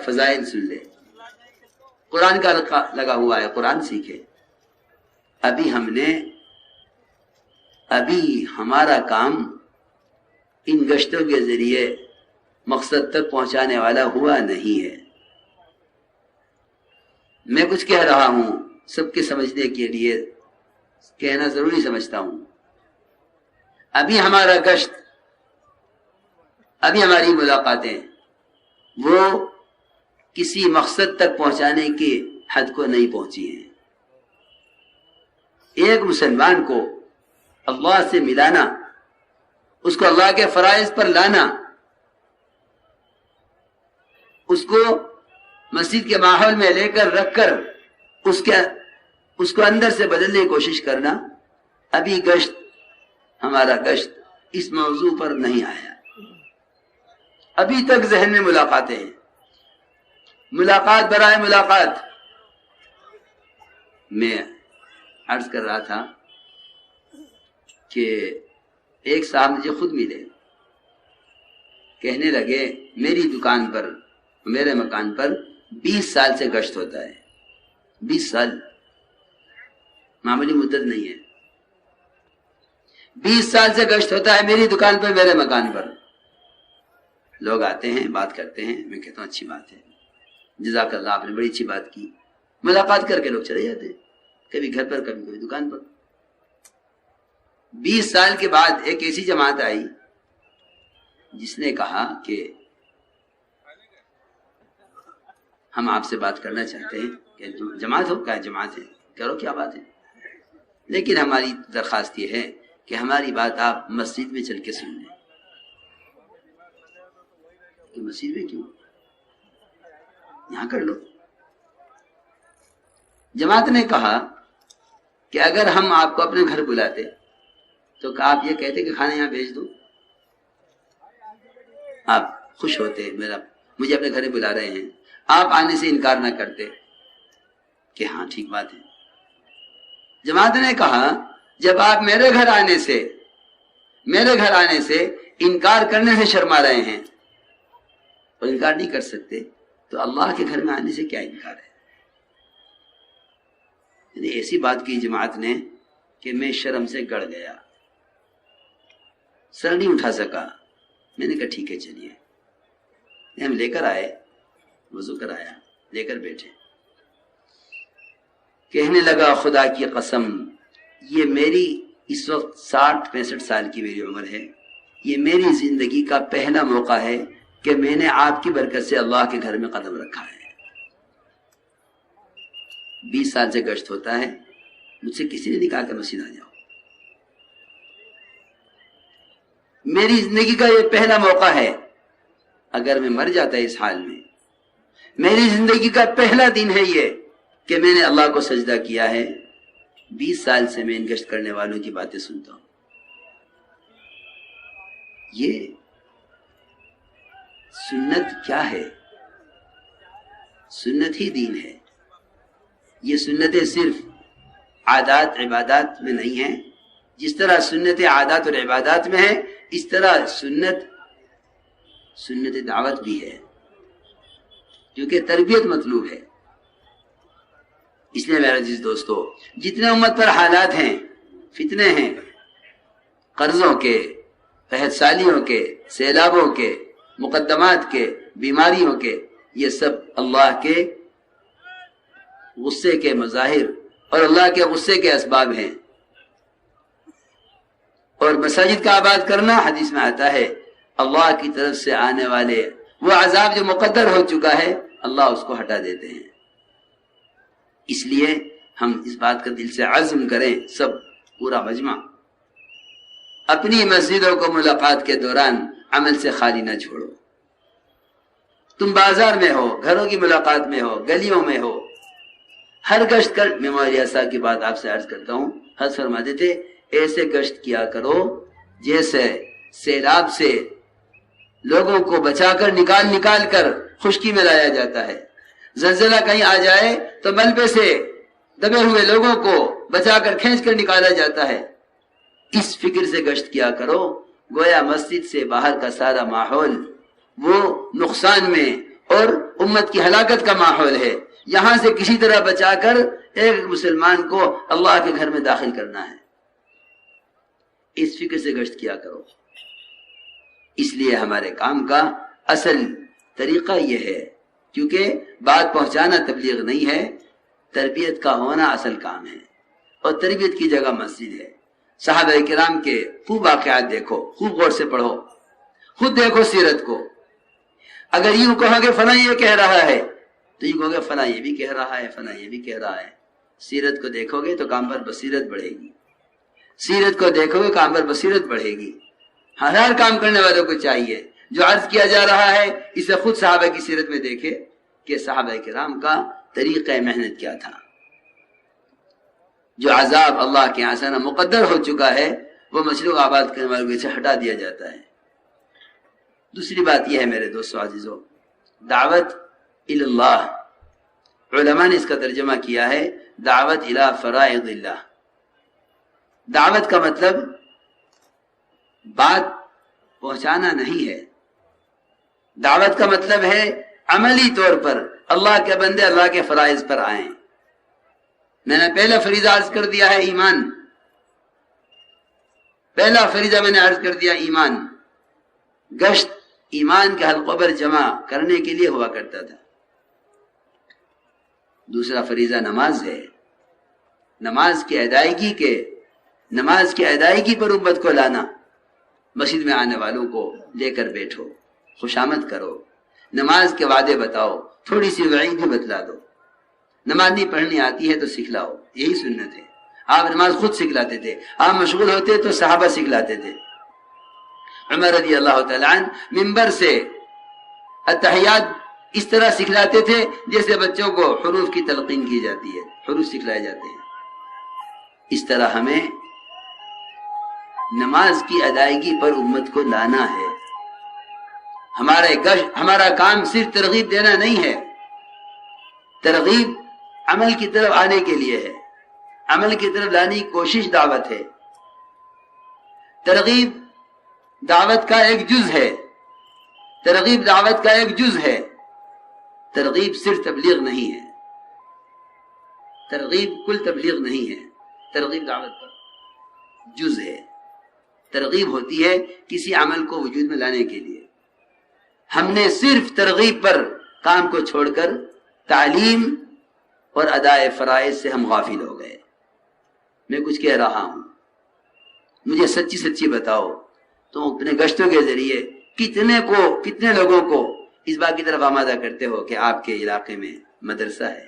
فضائل سن لے، قرآن کا لگا ہوا ہے، قرآن سیکھے۔ ابھی ہمارا کام ان گشتوں کے ذریعے مقصد تک پہنچانے والا ہوا نہیں ہے۔ میں کچھ کہہ رہا ہوں سب کے سمجھنے کے لیے کہنا ضروری سمجھتا ہوں۔ ابھی ہمارا گشت، ابھی ہماری ملاقاتیں وہ کسی مقصد تک پہنچانے کی حد کو نہیں پہنچی ہیں۔ ایک مسلمان کو اللہ سے ملانا، اس کو اللہ کے فرائض پر لانا، اس کو مسجد کے ماحول میں لے کر رکھ کر اس کو اندر سے بدلنے کی کوشش کرنا، ابھی ہمارا گشت اس موضوع پر نہیں آیا۔ ابھی تک ذہن میں ملاقاتیں ہیں، ملاقات برائے ملاقات۔ میں عرض کر رہا تھا کہ ایک صاحب مجھے خود ملے، کہنے لگے میری دکان پر، میرے مکان پر 20 سال سے گشت ہوتا ہے۔ 20 سال معمولی مدت نہیں ہے، 20 سال سے گشت ہوتا ہے میری دکان پر، میرے مکان پر۔ لوگ آتے ہیں، بات کرتے ہیں، میں کہتا ہوں اچھی بات ہے، جزاک اللہ، آپ نے بڑی اچھی بات کی۔ ملاقات کر کے لوگ چلے جاتے ہیں، کبھی گھر پر، کبھی دکان پر۔ 20 سال کے بعد ایک ایسی جماعت آئی جس نے کہا کہ ہم آپ سے بات کرنا چاہتے ہیں۔ کہ جماعت ہو؟ کیا جماعت ہے؟ کرو، کیا بات ہے، لیکن ہماری درخواست یہ ہے کہ ہماری بات آپ مسجد میں چل کے سن لیں۔ کہ مسجد میں کیوں؟ یہاں کر لو۔ جماعت نے کہا کہ اگر ہم آپ کو اپنے گھر بلاتے تو آپ یہ کہتے کہ کھانا یہاں بھیج دو، آپ خوش ہوتے، مجھے اپنے گھر بلا رہے ہیں، آپ آنے سے انکار نہ کرتے کہ ہاں ٹھیک بات ہے۔ جماعت نے کہا جب آپ میرے گھر آنے سے انکار کرنے سے شرما رہے ہیں اور انکار نہیں کر سکتے تو اللہ کے گھر میں آنے سے کیا انکار ہے؟ یعنی ایسی بات کی جماعت نے کہ میں شرم سے گڑ گیا، سر نہیں اٹھا سکا۔ میں نے کہا ٹھیک ہے چلیے، ہم لے کر آئے، وضو کرایا، لے کر بیٹھے۔ کہنے لگا خدا کی قسم، یہ میری اس وقت 60-65 سال کی میری عمر ہے، یہ میری زندگی کا پہلا موقع ہے کہ میں نے آپ کی برکت سے اللہ کے گھر میں قدم رکھا ہے۔ 20 سال سے گشت ہوتا ہے، مجھ سے کسی نے نہیں کہا کہ مسجد آ جاؤ۔ میری زندگی کا یہ پہلا موقع ہے، اگر میں مر جاتا اس حال میں، میری زندگی کا پہلا دن ہے یہ کہ میں نے اللہ کو سجدہ کیا ہے۔ 20 سال سے میں ان گشت کرنے والوں کی باتیں سنتا ہوں۔ یہ سنت کیا ہے؟ سنت ہی دین ہے۔ یہ سنتیں صرف عادات عبادات میں نہیں ہیں، جس طرح سنت عادات اور عبادات میں ہے، اس طرح سنت دعوت بھی ہے، کیونکہ تربیت مطلوب ہے۔ اس لیے میرے عزیز دوستو، جتنے امت پر حالات ہیں، فتنے ہیں، قرضوں کے، قحط سالیوں کے، سیلابوں کے، مقدمات کے، بیماریوں کے، یہ سب اللہ کے غصے کے مظاہر اور اللہ کے غصے کے اسباب ہیں۔ اور مساجد کا آباد کرنا، حدیث میں آتا ہے اللہ کی طرف سے آنے والے وہ عذاب جو مقدر ہو چکا ہے، اللہ اس کو ہٹا دیتے ہیں۔ اس لیے ہم اس بات کا دل سے عزم کریں، سب پورا مجمع، اپنی مسجدوں کو ملاقات کے دوران عمل سے خالی نہ چھوڑو۔ تم بازار میں ہو، گھروں کی ملاقات میں ہو، گلیوں میں ہو، ہر گشت کر، میں مولانا صاحب کی بات آپ سے عرض کرتا ہوں، حضرت فرماتے تھے ایسے گشت کیا کرو جیسے سیلاب سے لوگوں کو بچا کر نکال کر خشکی میں لایا جاتا ہے، زلزلہ کہیں آ جائے تو ملبے سے دبے ہوئے لوگوں کو بچا کر کھینچ کر نکالا جاتا ہے۔ اس فکر سے گشت کیا کرو، گویا مسجد سے باہر کا سارا ماحول وہ نقصان میں، اور امت کی ہلاکت کا ماحول ہے، یہاں سے کسی طرح بچا کر ایک مسلمان کو اللہ کے گھر میں داخل کرنا ہے۔ اس فکر سے گشت کیا کرو۔ اس لیے ہمارے کام کا اصل طریقہ یہ ہے، کیونکہ بات پہنچانا تبلیغ نہیں ہے، تربیت کا ہونا اصل کام ہے، اور تربیت کی جگہ مسجد ہے۔ صحابہ کرام کے خوب واقعات دیکھو، خوب غور سے پڑھو، خود دیکھو سیرت کو۔ اگر یوں کہو کہ فلاں یہ کہہ رہا ہے تو یوں کہو گے فلاں یہ بھی کہہ رہا ہے، فلاں یہ بھی کہہ رہا ہے۔ سیرت کو دیکھو گے تو کام پر بصیرت بڑھے گی، سیرت کو دیکھو گے کام پر بصیرت بڑھے گی۔ ہر کام کرنے والوں کو چاہیے جو عرض کیا جا رہا ہے اسے خود صحابہ کی سیرت میں دیکھے کہ صحابہ کرام کا طریقہ محنت کیا تھا۔ جو عذاب اللہ کے یہاں سے مقدر ہو چکا ہے وہ مشرق آباد کرنے والوں سے ہٹا دیا جاتا ہے۔ دوسری بات یہ ہے میرے دوستو عزیزو، دعوت اللہ، علماء نے اس کا ترجمہ کیا ہے دعوت الی فرائض اللہ۔ دعوت کا مطلب بات پہنچانا نہیں ہے، دعوت کا مطلب ہے عملی طور پر اللہ کے بندے اللہ کے فرائض پر آئیں۔ میں نے پہلا فریضہ عرض کر دیا ہے ایمان، پہلا فریضہ میں نے عرض کر دیا ایمان۔ گشت ایمان کے حلقوں پر جمع کرنے کے لیے ہوا کرتا تھا۔ دوسرا فریضہ نماز ہے، نماز کی ادائیگی پر امت کو لانا۔ مسجد میں آنے والوں کو لے کر بیٹھو، خوشامد کرو، نماز کے وعدے بتاؤ، تھوڑی سی وعید بھی بتلا دو۔ نماز نہیں پڑھنی آتی ہے تو سکھلاؤ، یہی سنت ہے۔ آپ نماز خود سکھلاتے تھے، آپ مشغول ہوتے تو صحابہ سکھلاتے تھے۔ عمر رضی اللہ تعالیٰ عنہ منبر سے التحیات اس طرح سکھلاتے تھے جیسے بچوں کو حروف کی تلقین کی جاتی ہے، حروف سکھلائے جاتے ہیں۔ اس طرح ہمیں نماز کی ادائیگی پر امت کو لانا ہے۔ ہمارا کام صرف ترغیب دینا نہیں ہے، ترغیب عمل کی طرف آنے کے لیے ہے، عمل کی طرف لانے کی کوشش دعوت ہے۔ ترغیب دعوت کا ایک جز ہے، ترغیب دعوت کا ایک جز ہے۔ ترغیب صرف تبلیغ نہیں ہے، ترغیب کل تبلیغ نہیں ہے، ترغیب دعوت کا جز ہے۔ ترغیب ہوتی ہے کسی عمل کو وجود میں لانے کے لیے۔ ہم نے صرف ترغیب پر کام کو چھوڑ کر تعلیم اور ادائے فرائض سے ہم غافل ہو گئے۔ میں کچھ کہہ رہا ہوں، مجھے سچی سچی بتاؤ، تم اپنے گشتوں کے ذریعے کتنے لوگوں کو اس بات کی طرف آمادہ کرتے ہو کہ آپ کے علاقے میں مدرسہ ہے،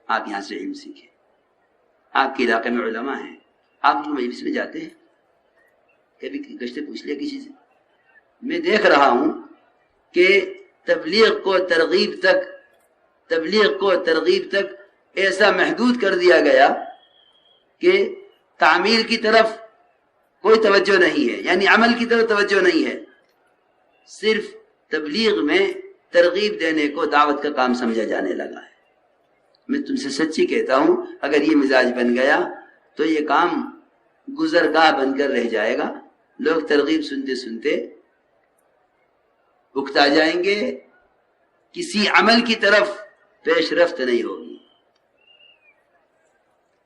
آپ یہاں سے علم سیکھیں، آپ کے علاقے میں علماء ہیں، آپ ان مجلس میں جاتے ہیں؟ کبھی گشتے پوچھ لیا کسی سے؟ میں دیکھ رہا ہوں کہ تبلیغ کو ترغیب تک ایسا محدود کر دیا گیا کہ تعمیل کی طرف کوئی توجہ نہیں ہے، یعنی عمل کی طرف توجہ نہیں ہے، صرف تبلیغ میں ترغیب دینے کو دعوت کا کام سمجھا جانے لگا ہے۔ میں تم سے سچی کہتا ہوں، اگر یہ مزاج بن گیا تو یہ کام گزرگاہ بن کر رہ جائے گا۔ لوگ ترغیب سنتے سنتے اکتا جائیں گے، کسی عمل کی طرف پیش رفت نہیں ہوگی۔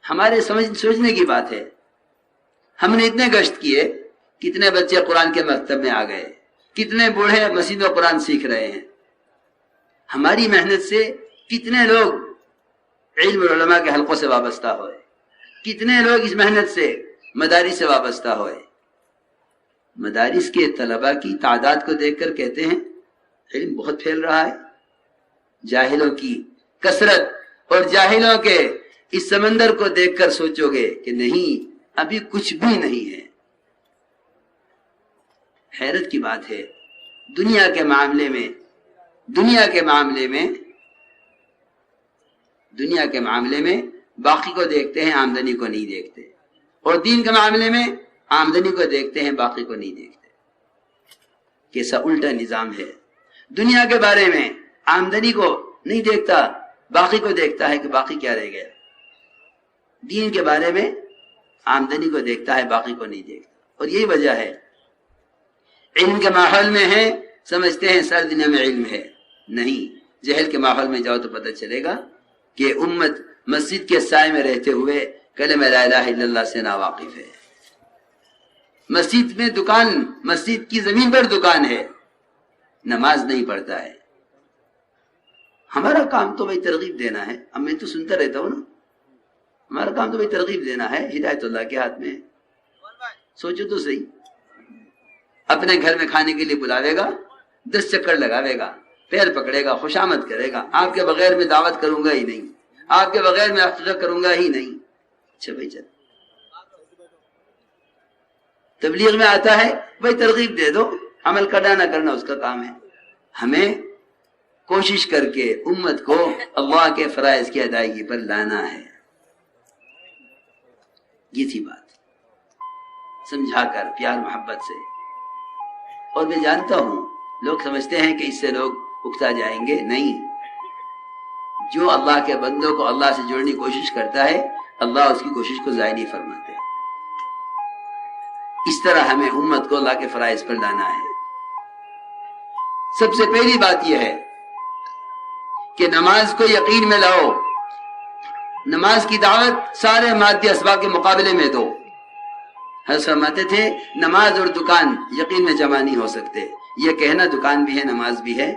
ہمارے سوچنے کی بات ہے، ہم نے اتنے گشت کیے، کتنے بچے قرآن کے مکتب میں آ گئے، کتنے بوڑھے مسجد میں قرآن سیکھ رہے ہیں۔ ہماری محنت سے کتنے لوگ علم اور علماء کے حلقوں سے وابستہ ہوئے، کتنے لوگ اس محنت سے مدارس سے وابستہ ہوئے۔ مدارس کے طلباء کی تعداد کو دیکھ کر کہتے ہیں علم بہت پھیل رہا ہے۔ جاہلوں کی کثرت اور جاہلوں کے اس سمندر کو دیکھ کر سوچو گے کہ نہیں، ابھی کچھ بھی نہیں ہے۔ حیرت کی بات ہے، دنیا کے معاملے میں باقی کو دیکھتے ہیں، آمدنی کو نہیں دیکھتے، اور دین کے معاملے میں آمدنی کو دیکھتے ہیں، باقی کو نہیں دیکھتے۔ کیسا الٹا نظام ہے۔ دنیا کے بارے میں آمدنی کو نہیں دیکھتا، باقی کو دیکھتا ہے کہ باقی کیا رہ گیا۔ دین کے بارے میں آمدنی کو دیکھتا ہے، باقی کو نہیں دیکھتا۔ اور یہی وجہ ہے، علم کے ماحول میں ہے، سمجھتے ہیں ساری دنیا میں علم ہے، نہیں، جہل کے ماحول میں جاؤ تو پتہ چلے گا کہ امت مسجد کے سائے میں رہتے ہوئے کلمہ لا الہ الا اللہ سے ناواقف ہے۔ مسجد میں دکان، مسجد کی زمین پر دکان ہے، نماز نہیں پڑھتا ہے۔ ہمارا کام تو بھائی ترغیب دینا ہے، اب میں تو سنتا رہتا ہوں نا، ہمارا کام تو بھائی ترغیب دینا ہے، ہدایت اللہ کے ہاتھ میں ہے۔ سوچو تو صحیح، اپنے گھر میں کھانے کے لیے بلاوے گا، 10 چکر لگاوے گا، پیر پکڑے گا، خوشامد کرے گا، آپ کے بغیر میں دعوت کروں گا ہی نہیں، آپ کے بغیر میں عقیقہ کروں گا ہی نہیں۔ اچھا بھائی چل، تبلیغ میں آتا ہے بھائی ترغیب دے دو، عمل کرنا نہ کرنا اس کا کام ہے۔ ہمیں کوشش کر کے امت کو اللہ کے فرائض کی ادائیگی پر لانا ہے، یہ تھی بات، سمجھا کر پیار محبت سے۔ اور میں جانتا ہوں لوگ سمجھتے ہیں کہ اس سے لوگ اکتا جائیں گے، نہیں، جو اللہ کے بندوں کو اللہ سے جوڑنے کی کوشش کرتا ہے اللہ اس کی کوشش کو ضائع نہیں فرماتے۔ اس طرح ہمیں امت کو اللہ کے فرائض پر لانا ہے۔ سب سے پہلی بات یہ ہے کہ نماز کو یقین میں لاؤ، نماز کی دعوت سارے مادی اسباب کے مقابلے میں دو۔ حضرت فرماتے تھے نماز اور دکان یقین میں جمع نہیں ہو سکتے، یہ کہنا دکان بھی ہے نماز بھی ہے